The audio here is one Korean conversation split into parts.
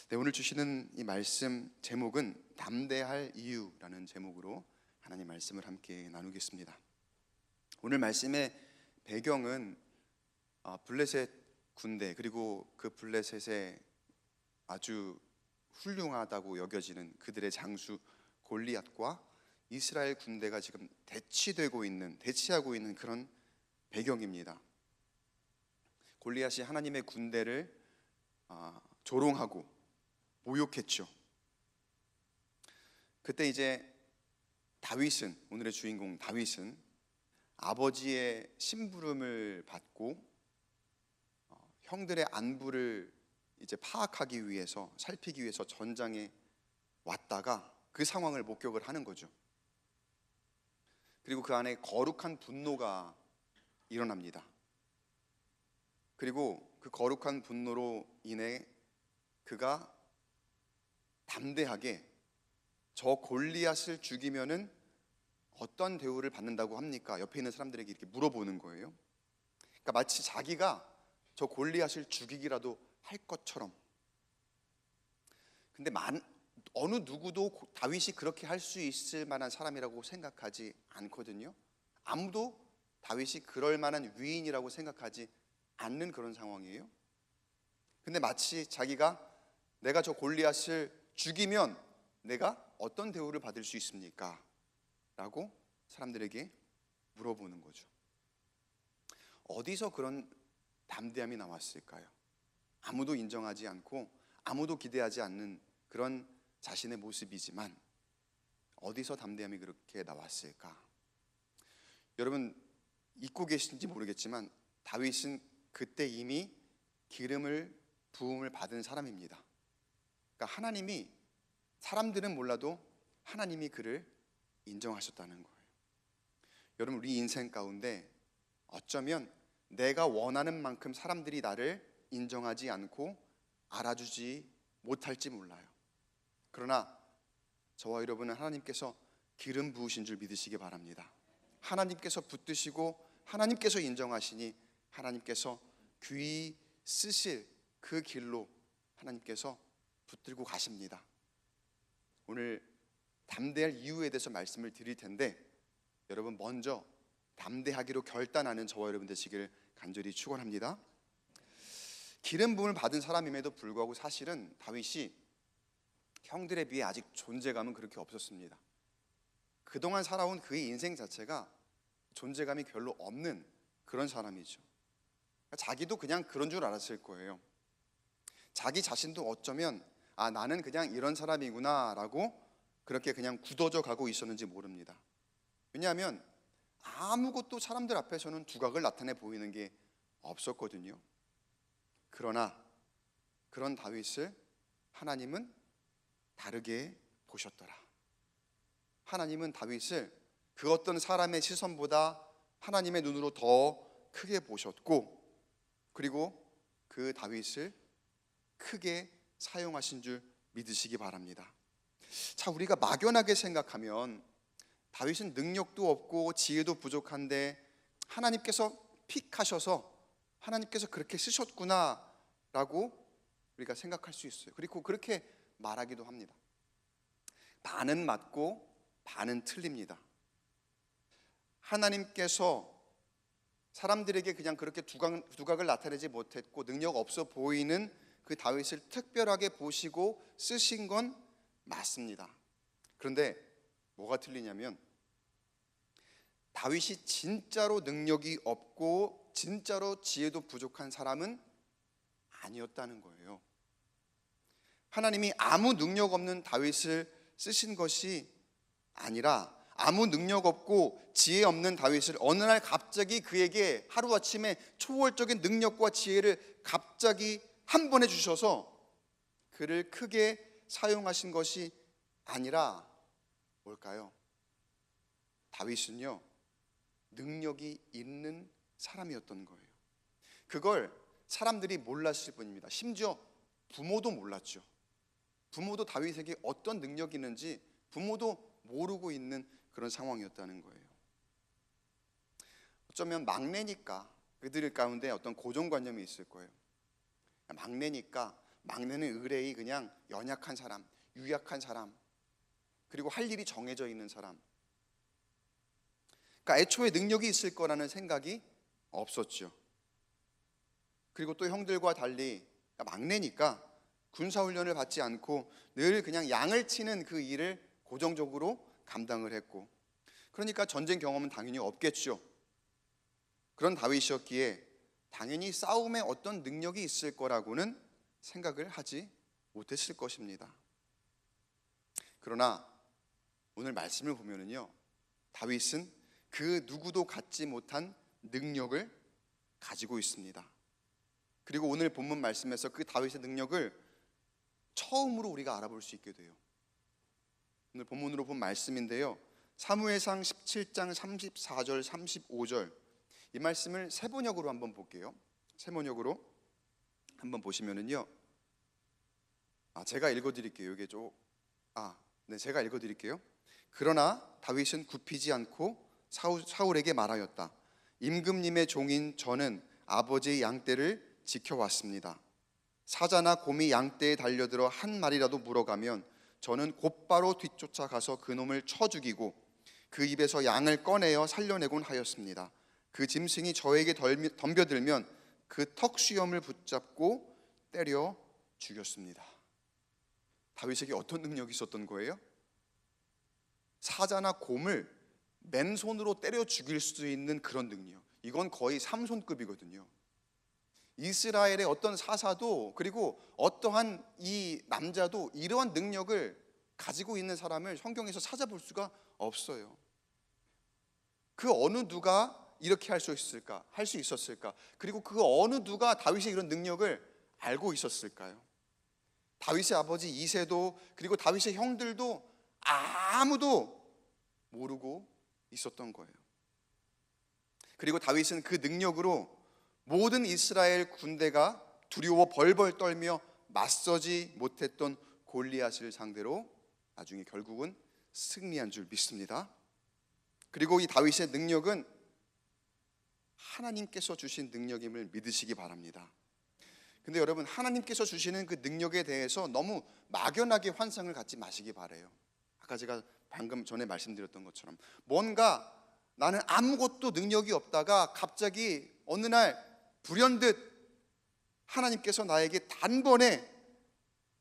네, 오늘 주시는 이 말씀 제목은 담대할 이유라는 제목으로 하나님 말씀을 함께 나누겠습니다. 오늘 말씀의 배경은 블레셋 군대, 그리고 그 블레셋의 아주 훌륭하다고 여겨지는 그들의 장수 골리앗과 이스라엘 군대가 지금 대치하고 있는 그런 배경입니다. 골리앗이 하나님의 군대를 조롱하고 모욕했죠. 그때 이제 다윗은, 오늘의 주인공 다윗은 아버지의 심부름을 받고 형들의 안부를 이제 파악하기 위해서, 살피기 위해서 전장에 왔다가 그 상황을 목격을 하는 거죠. 그리고 그 안에 거룩한 분노가 일어납니다. 그리고 그 거룩한 분노로 인해 그가 담대하게 저 골리앗을 죽이면은 어떤 대우를 받는다고 합니까? 옆에 있는 사람들에게 이렇게 물어보는 거예요. 그러니까 마치 자기가 저 골리앗을 죽이기라도 할 것처럼. 근데 어느 누구도 다윗이 그렇게 할 수 있을 만한 사람이라고 생각하지 않거든요. 아무도 다윗이 그럴 만한 위인이라고 생각하지 않는 그런 상황이에요. 근데 마치 자기가 내가 저 골리앗을 죽이면 내가 어떤 대우를 받을 수 있습니까? 라고 사람들에게 물어보는 거죠. 어디서 그런 담대함이 나왔을까요? 아무도 인정하지 않고 아무도 기대하지 않는 그런 자신의 모습이지만 어디서 담대함이 그렇게 나왔을까? 여러분 잊고 계신지 모르겠지만 다윗은 그때 이미 부음을 받은 사람입니다. 그러니까 하나님이, 사람들은 몰라도 하나님이 그를 인정하셨다는 거예요. 여러분 우리 인생 가운데 어쩌면 내가 원하는 만큼 사람들이 나를 인정하지 않고 알아주지 못할지 몰라요. 그러나 저와 여러분은 하나님께서 기름 부으신 줄 믿으시기 바랍니다. 하나님께서 붙드시고 하나님께서 인정하시니 하나님께서 귀 쓰실 그 길로 하나님께서 붙들고 가십니다. 오늘 담대할 이유에 대해서 말씀을 드릴 텐데 여러분 먼저 담대하기로 결단하는 저와 여러분 되시길 간절히 축원합니다. 기름 부음을 받은 사람임에도 불구하고 사실은 다윗이 형들에 비해 아직 존재감은 그렇게 없었습니다. 그동안 살아온 그의 인생 자체가 존재감이 별로 없는 그런 사람이죠. 자기도 그냥 그런 줄 알았을 거예요. 자기 자신도 어쩌면 나는 그냥 이런 사람이구나 라고 그렇게 그냥 굳어져 가고 있었는지 모릅니다. 왜냐하면 아무것도 사람들 앞에서는 두각을 나타내 보이는 게 없었거든요. 그러나 그런 다윗을 하나님은 다르게 보셨더라. 하나님은 다윗을 그 어떤 사람의 시선보다 하나님의 눈으로 더 크게 보셨고, 그리고 그 다윗을 크게 사용하신 줄 믿으시기 바랍니다. 자, 우리가 막연하게 생각하면 다윗은 능력도 없고 지혜도 부족한데 하나님께서 픽하셔서 하나님께서 그렇게 쓰셨구나 라고 우리가 생각할 수 있어요. 그리고 그렇게 말하기도 합니다. 반은 맞고 반은 틀립니다. 하나님께서 사람들에게 그냥 그렇게 두각을 나타내지 못했고 능력 없어 보이는 그 다윗을 특별하게 보시고 쓰신 건 맞습니다. 그런데 뭐가 틀리냐면 다윗이 진짜로 능력이 없고 진짜로 지혜도 부족한 사람은 아니었다는 거예요. 하나님이 아무 능력 없는 다윗을 쓰신 것이 아니라 아무 능력 없고 지혜 없는 다윗을 어느 날 갑자기 그에게 하루아침에 초월적인 능력과 지혜를 갑자기 한 번에 주셔서 그를 크게 사용하신 것이 아니라 뭘까요? 다윗은요, 능력이 있는 사람이었던 거예요. 그걸 사람들이 몰랐을 뿐입니다. 심지어 부모도 몰랐죠. 부모도 다윗에게 어떤 능력이 있는지 부모도 모르고 있는 그런 상황이었다는 거예요. 어쩌면 막내니까 그들 가운데 어떤 고정관념이 있을 거예요. 막내니까 막내는 의뢰이 그냥 연약한 사람, 유약한 사람, 그리고 할 일이 정해져 있는 사람. 그러니까 애초에 능력이 있을 거라는 생각이 없었죠. 그리고 또 형들과 달리 막내니까 군사훈련을 받지 않고 늘 그냥 양을 치는 그 일을 고정적으로 감당을 했고, 그러니까 전쟁 경험은 당연히 없겠죠. 그런 다윗이었기에 당연히 싸움에 어떤 능력이 있을 거라고는 생각을 하지 못했을 것입니다. 그러나 오늘 말씀을 보면은요, 다윗은 그 누구도 갖지 못한 능력을 가지고 있습니다. 그리고 오늘 본문 말씀에서 그 다윗의 능력을 처음으로 우리가 알아볼 수 있게 돼요. 오늘 본문으로 본 말씀인데요, 사무엘상 17장 34절 35절, 이 말씀을 세번역으로 한번 볼게요. 세번역으로 한번 보시면은요, 제가 읽어드릴게요. 제가 읽어드릴게요. 그러나 다윗은 굽히지 않고 사울에게 말하였다. 임금님의 종인 저는 아버지의 양떼를 지켜왔습니다. 사자나 곰이 양떼에 달려들어 한 마리라도 물어가면 저는 곧바로 뒤쫓아가서 그놈을 쳐 죽이고 그 입에서 양을 꺼내어 살려내곤 하였습니다. 그 짐승이 저에게 덤벼들면 그 턱수염을 붙잡고 때려 죽였습니다. 다윗에게 어떤 능력이 있었던 거예요? 사자나 곰을 맨손으로 때려 죽일 수 있는 그런 능력. 이건 거의 삼손급이거든요. 이스라엘의 어떤 사사도, 그리고 어떠한 이 남자도 이러한 능력을 가지고 있는 사람을 성경에서 찾아볼 수가 없어요. 그 어느 누가 이렇게 할 수 있었을까? 그리고 그 어느 누가 다윗의 이런 능력을 알고 있었을까요? 다윗의 아버지 이새도, 그리고 다윗의 형들도 아무도 모르고 있었던 거예요. 그리고 다윗은 그 능력으로 모든 이스라엘 군대가 두려워 벌벌 떨며 맞서지 못했던 골리앗을 상대로 나중에 결국은 승리한 줄 믿습니다. 그리고 이 다윗의 능력은 하나님께서 주신 능력임을 믿으시기 바랍니다. 근데 여러분, 하나님께서 주시는 그 능력에 대해서 너무 막연하게 환상을 갖지 마시기 바라요. 아까 제가 방금 전에 말씀드렸던 것처럼 뭔가 나는 아무것도 능력이 없다가 갑자기 어느 날 불현듯 하나님께서 나에게 단번에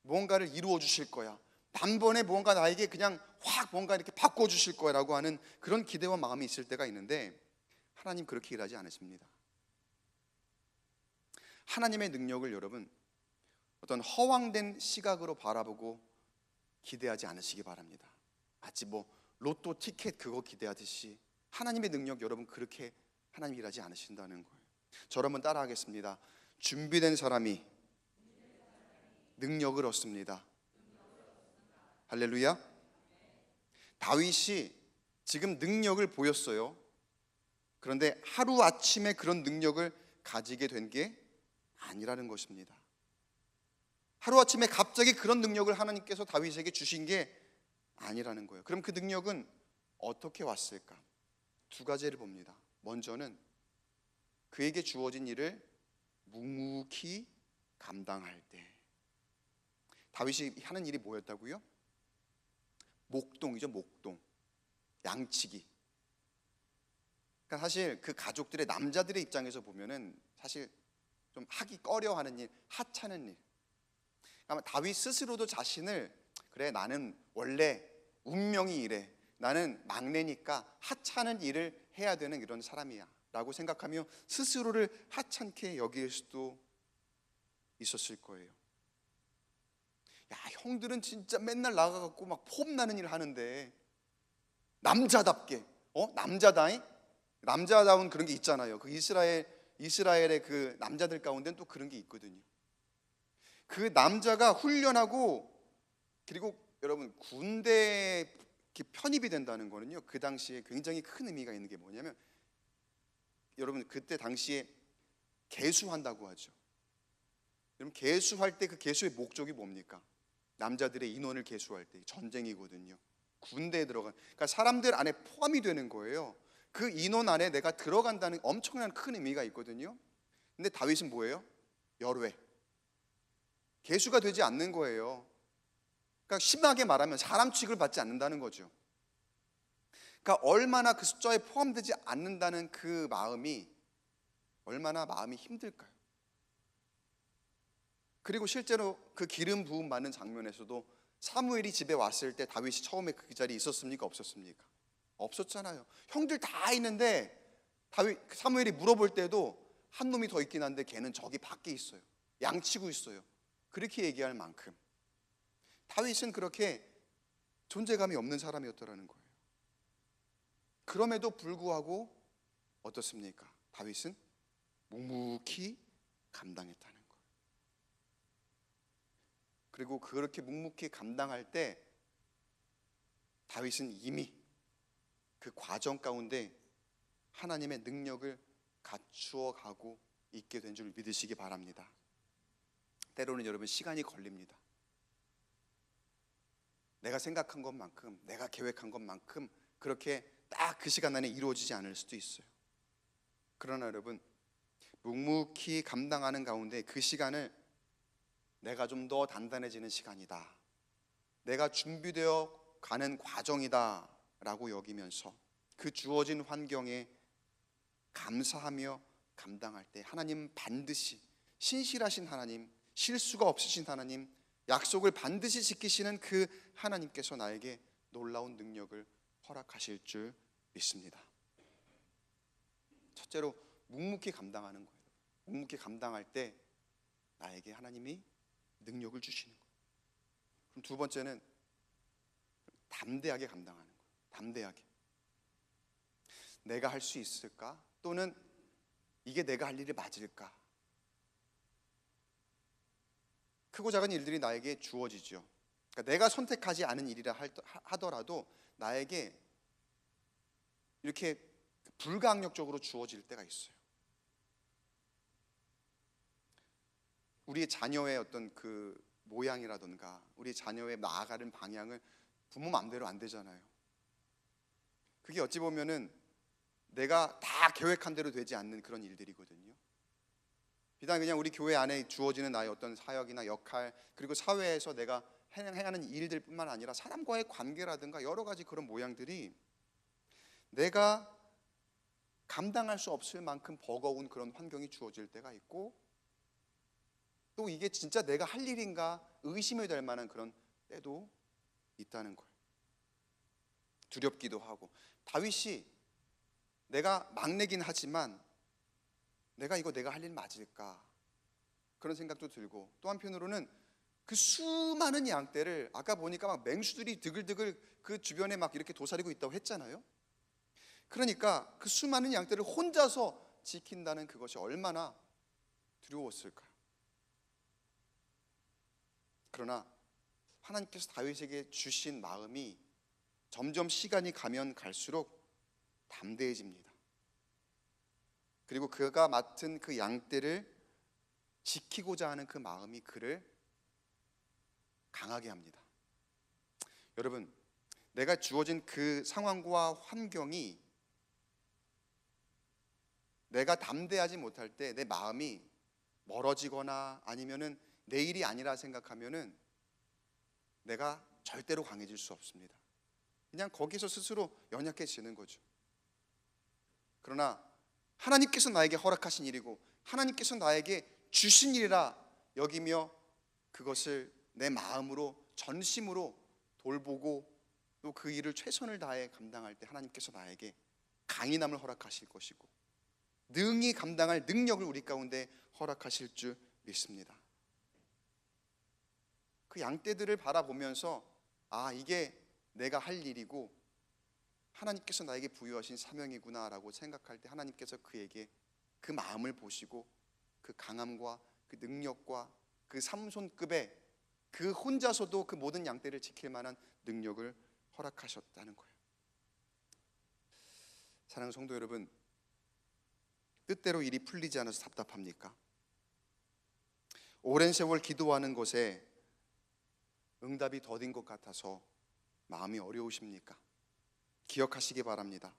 뭔가를 이루어 주실 거야, 단번에 뭔가 나에게 그냥 확 뭔가 이렇게 바꿔 주실 거라고 하는 그런 기대와 마음이 있을 때가 있는데, 하나님 그렇게 일하지 않으십니다. 하나님의 능력을 여러분 어떤 허황된 시각으로 바라보고 기대하지 않으시기 바랍니다. 마치 로또 티켓 그거 기대하듯이 하나님의 능력, 여러분 그렇게 하나님 일하지 않으신다는 거예요. 저를 한번 따라 하겠습니다. 준비된 사람이 능력을 얻습니다. 할렐루야. 다윗이 지금 능력을 보였어요. 그런데 하루아침에 그런 능력을 가지게 된 게 아니라는 것입니다. 하루아침에 갑자기 그런 능력을 하나님께서 다윗에게 주신 게 아니라는 거예요. 그럼 그 능력은 어떻게 왔을까? 두 가지를 봅니다. 먼저는 그에게 주어진 일을 묵묵히 감당할 때. 다윗이 하는 일이 뭐였다고요? 목동이죠, 목동. 양치기. 그러니까 사실 그 가족들의, 남자들의 입장에서 보면은 사실 좀 하기 꺼려하는 일, 하찮은 일. 아마 다윗 스스로도 자신을, 그래 나는 원래 운명이 이래, 나는 막내니까 하찮은 일을 해야 되는 이런 사람이야 라고 생각하며 스스로를 하찮게 여길 수도 있었을 거예요. 야, 형들은 진짜 맨날 나가갖고 막 폼나는 일 하는데 남자답게, 남자다운 그런 게 있잖아요. 그 이스라엘의 그 남자들 가운데는 또 그런 게 있거든요. 그 남자가 훈련하고, 그리고 여러분 군대에 편입이 된다는 거는요, 그 당시에 굉장히 큰 의미가 있는 게 뭐냐면, 여러분 그때 당시에 계수한다고 하죠. 여러분 계수할 때 그 계수의 목적이 뭡니까? 남자들의 인원을 계수할 때 전쟁이거든요. 군대에 들어간, 그러니까 사람들 안에 포함이 되는 거예요. 그 인원 안에 내가 들어간다는 엄청난 큰 의미가 있거든요. 근데 다윗은 뭐예요? 열외 개수가 되지 않는 거예요. 그러니까 심하게 말하면 사람 취급을 받지 않는다는 거죠. 그러니까 얼마나 그 숫자에 포함되지 않는다는 그 마음이 얼마나 마음이 힘들까요? 그리고 실제로 그 기름 부음 받는 장면에서도 사무엘이 집에 왔을 때 다윗이 처음에 그 자리에 있었습니까? 없었습니까? 없었잖아요. 형들 다 있는데 사무엘이 물어볼 때도 한 놈이 더 있긴 한데 걔는 저기 밖에 있어요. 양치고 있어요. 그렇게 얘기할 만큼 다윗은 그렇게 존재감이 없는 사람이었더라는 거예요. 그럼에도 불구하고 어떻습니까? 다윗은 묵묵히 감당했다는 거예요. 그리고 그렇게 묵묵히 감당할 때 다윗은 이미 그 과정 가운데 하나님의 능력을 갖추어 가고 있게 된 줄 믿으시기 바랍니다. 때로는 여러분 시간이 걸립니다. 내가 생각한 것만큼, 내가 계획한 것만큼 그렇게 딱 그 시간 안에 이루어지지 않을 수도 있어요. 그러나 여러분, 묵묵히 감당하는 가운데 그 시간을 내가 좀 더 단단해지는 시간이다, 내가 준비되어 가는 과정이다 라고 여기면서 그 주어진 환경에 감사하며 감당할 때 하나님 반드시, 신실하신 하나님, 실수가 없으신 하나님, 약속을 반드시 지키시는 그 하나님께서 나에게 놀라운 능력을 허락하실 줄 믿습니다. 첫째로 묵묵히 감당하는 거예요. 묵묵히 감당할 때 나에게 하나님이 능력을 주시는 거예요. 그럼 두 번째는 담대하게 감당하는 거예요. 담대하게. 내가 할 수 있을까? 또는 이게 내가 할 일이 맞을까? 크고 작은 일들이 나에게 주어지죠. 그러니까 내가 선택하지 않은 일이라 하더라도 나에게 이렇게 불가항력적으로 주어질 때가 있어요. 우리의 자녀의 어떤 그 모양이라든가 우리 자녀의 나아가는 방향을 부모 마음대로 안 되잖아요. 그게 어찌 보면은 내가 다 계획한 대로 되지 않는 그런 일들이거든요. 비단 그냥 우리 교회 안에 주어지는 나의 어떤 사역이나 역할, 그리고 사회에서 내가 행하는 일들 뿐만 아니라 사람과의 관계라든가 여러 가지 그런 모양들이 내가 감당할 수 없을 만큼 버거운 그런 환경이 주어질 때가 있고, 또 이게 진짜 내가 할 일인가 의심이 될 만한 그런 때도 있다는 거예요. 두렵기도 하고, 다윗이 내가 막내긴 하지만 내가 할 일 맞을까 그런 생각도 들고, 또 한편으로는 그 수많은 양떼를 아까 보니까 막 맹수들이 드글드글 그 주변에 막 이렇게 도사리고 있다고 했잖아요. 그러니까 그 수많은 양떼를 혼자서 지킨다는 그것이 얼마나 두려웠을까요? 그러나 하나님께서 다윗에게 주신 마음이 점점 시간이 가면 갈수록 담대해집니다. 그리고 그가 맡은 그 양떼를 지키고자 하는 그 마음이 그를 강하게 합니다. 여러분, 내가 주어진 그 상황과 환경이 내가 담대하지 못할 때 내 마음이 멀어지거나 아니면은 내 일이 아니라 생각하면은 내가 절대로 강해질 수 없습니다. 그냥 거기서 스스로 연약해지는 거죠. 그러나 하나님께서 나에게 허락하신 일이고 하나님께서 나에게 주신 일이라 여기며 그것을 내 마음으로 전심으로 돌보고 또 그 일을 최선을 다해 감당할 때 하나님께서 나에게 강인함을 허락하실 것이고 능히 감당할 능력을 우리 가운데 허락하실 줄 믿습니다. 그 양떼들을 바라보면서 이게 내가 할 일이고 하나님께서 나에게 부여하신 사명이구나라고 생각할 때 하나님께서 그에게 그 마음을 보시고 그 강함과 그 능력과 그 삼손급의 그 혼자서도 그 모든 양떼를 지킬 만한 능력을 허락하셨다는 거예요. 사랑하는 성도 여러분, 뜻대로 일이 풀리지 않아서 답답합니까? 오랜 세월 기도하는 것에 응답이 더딘 것 같아서 마음이 어려우십니까? 기억하시기 바랍니다.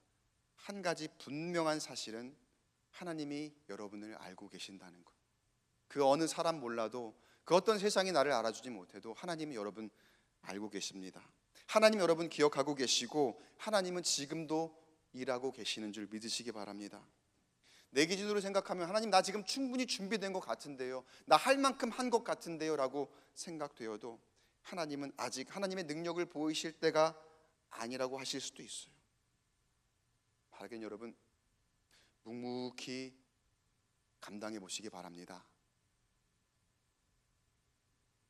한 가지 분명한 사실은 하나님이 여러분을 알고 계신다는 것. 그 어느 사람 몰라도 그 어떤 세상이 나를 알아주지 못해도 하나님은 여러분 알고 계십니다. 하나님 여러분 기억하고 계시고 하나님은 지금도 일하고 계시는 줄 믿으시기 바랍니다. 내 기준으로 생각하면 하나님 나 지금 충분히 준비된 것 같은데요, 나 할 만큼 한 것 같은데요 라고 생각되어도 하나님은 아직 하나님의 능력을 보이실 때가 아니라고 하실 수도 있어요. 바라긴 여러분 묵묵히 감당해 보시기 바랍니다.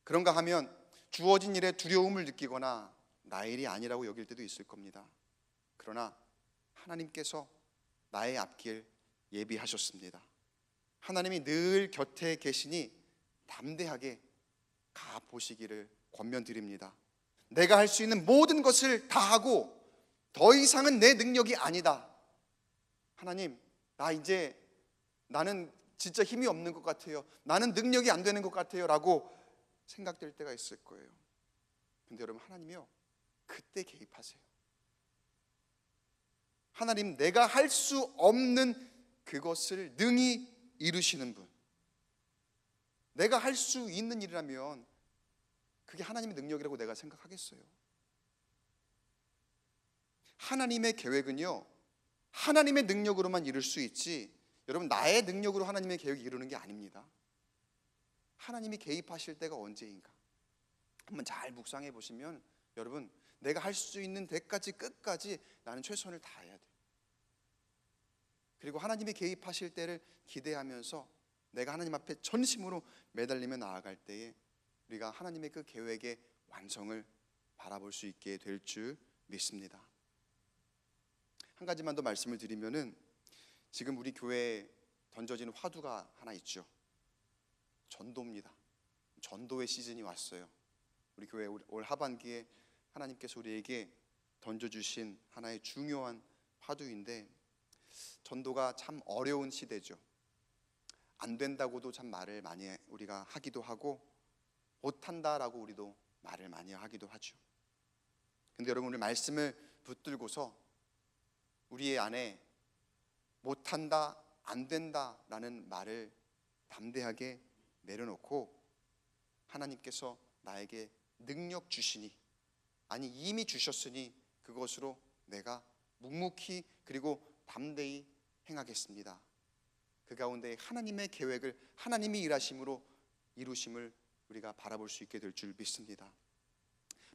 그런가 하면 주어진 일에 두려움을 느끼거나 나의 일이 아니라고 여길 때도 있을 겁니다. 그러나 하나님께서 나의 앞길 예비하셨습니다. 하나님이 늘 곁에 계시니 담대하게 가보시기를 권면드립니다. 내가 할 수 있는 모든 것을 다 하고 더 이상은 내 능력이 아니다. 하나님, 나는 진짜 힘이 없는 것 같아요. 나는 능력이 안 되는 것 같아요 라고 생각될 때가 있을 거예요. 근데 여러분 하나님이요, 그때 개입하세요. 하나님, 내가 할 수 없는 그것을 능히 이루시는 분, 내가 할 수 있는 일이라면 그게 하나님의 능력이라고 내가 생각하겠어요? 하나님의 계획은요, 하나님의 능력으로만 이룰 수 있지 여러분 나의 능력으로 하나님의 계획을 이루는 게 아닙니다. 하나님이 개입하실 때가 언제인가 한번 잘 묵상해 보시면 여러분 내가 할 수 있는 데까지 끝까지 나는 최선을 다해야 돼요. 그리고 하나님이 개입하실 때를 기대하면서 내가 하나님 앞에 전심으로 매달리며 나아갈 때에 우리가 하나님의 그 계획의 완성을 바라볼 수 있게 될 줄 믿습니다. 한 가지만 더 말씀을 드리면은 지금 우리 교회에 던져진 화두가 하나 있죠. 전도입니다. 전도의 시즌이 왔어요. 우리 교회 올 하반기에 하나님께서 우리에게 던져주신 하나의 중요한 화두인데, 전도가 참 어려운 시대죠. 안 된다고도 참 말을 많이 우리가 하기도 하고 못한다라고 우리도 말을 많이 하기도 하죠. 근데 여러분 우리 말씀을 붙들고서 우리의 안에 못한다, 안 된다라는 말을 담대하게 내려놓고 하나님께서 나에게 능력 주시니, 아니 이미 주셨으니 그것으로 내가 묵묵히 그리고 담대히 행하겠습니다. 그 가운데 하나님의 계획을 하나님이 일하심으로 이루심을 우리가 바라볼 수 있게 될 줄 믿습니다.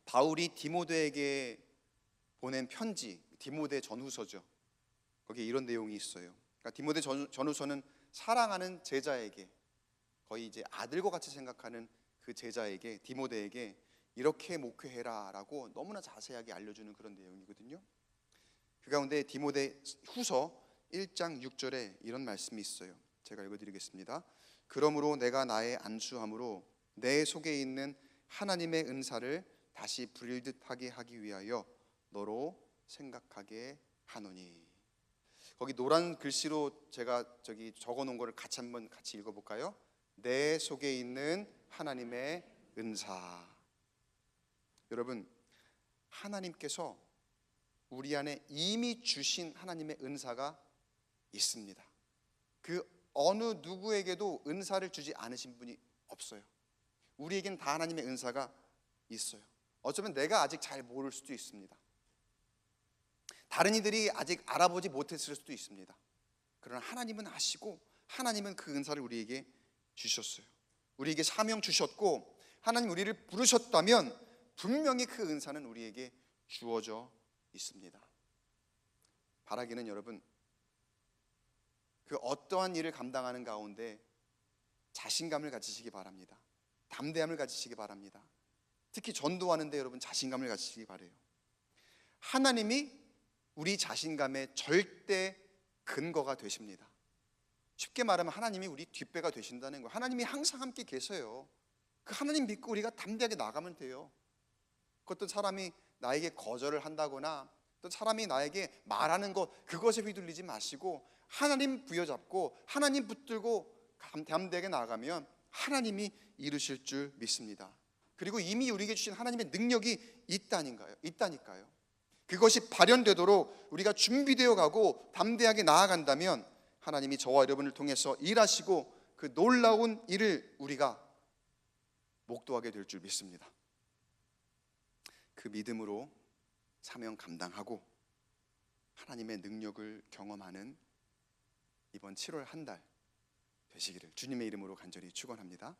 바울이 디모데에게 보낸 편지, 디모데 전후서죠. 거기에 이런 내용이 있어요. 그러니까 디모데 전후서는 사랑하는 제자에게, 거의 이제 아들과 같이 생각하는 그 제자에게, 디모데에게 이렇게 목회해라라고 너무나 자세하게 알려주는 그런 내용이거든요. 그 가운데 디모데 후서 1장 6절에 이런 말씀이 있어요. 제가 읽어드리겠습니다. 그러므로 내가 나의 안수함으로 내 속에 있는 하나님의 은사를 다시 부릴 듯하게 하기 위하여 너로 생각하게 하노니. 거기 노란 글씨로 제가 적어놓은 거를 같이 읽어볼까요? 내 속에 있는 하나님의 은사. 여러분, 하나님께서 우리 안에 이미 주신 하나님의 은사가 있습니다. 그 어느 누구에게도 은사를 주지 않으신 분이 없어요. 우리에겐 다 하나님의 은사가 있어요. 어쩌면 내가 아직 잘 모를 수도 있습니다. 다른 이들이 아직 알아보지 못했을 수도 있습니다. 그러나 하나님은 아시고 하나님은 그 은사를 우리에게 주셨어요. 우리에게 사명 주셨고 하나님 우리를 부르셨다면 분명히 그 은사는 우리에게 주어져 있습니다. 바라기는 여러분, 그 어떠한 일을 감당하는 가운데 자신감을 가지시기 바랍니다. 담대함을 가지시기 바랍니다. 특히 전도하는데 여러분 자신감을 가지시기 바라요. 하나님이 우리 자신감의 절대 근거가 되십니다. 쉽게 말하면 하나님이 우리 뒷배가 되신다는 거예요. 하나님이 항상 함께 계세요. 그 하나님 믿고 우리가 담대하게 나가면 돼요. 그 어떤 사람이 나에게 거절을 한다거나 또 사람이 나에게 말하는 것, 그것에 휘둘리지 마시고 하나님 부여잡고 하나님 붙들고 담대하게 나아가면 하나님이 이루실 줄 믿습니다. 그리고 이미 우리에게 주신 하나님의 능력이 있다니까요. 그것이 발현되도록 우리가 준비되어 가고 담대하게 나아간다면 하나님이 저와 여러분을 통해서 일하시고 그 놀라운 일을 우리가 목도하게 될 줄 믿습니다. 그 믿음으로 사명 감당하고 하나님의 능력을 경험하는 이번 7월 한 달 되시기를 주님의 이름으로 간절히 축원합니다.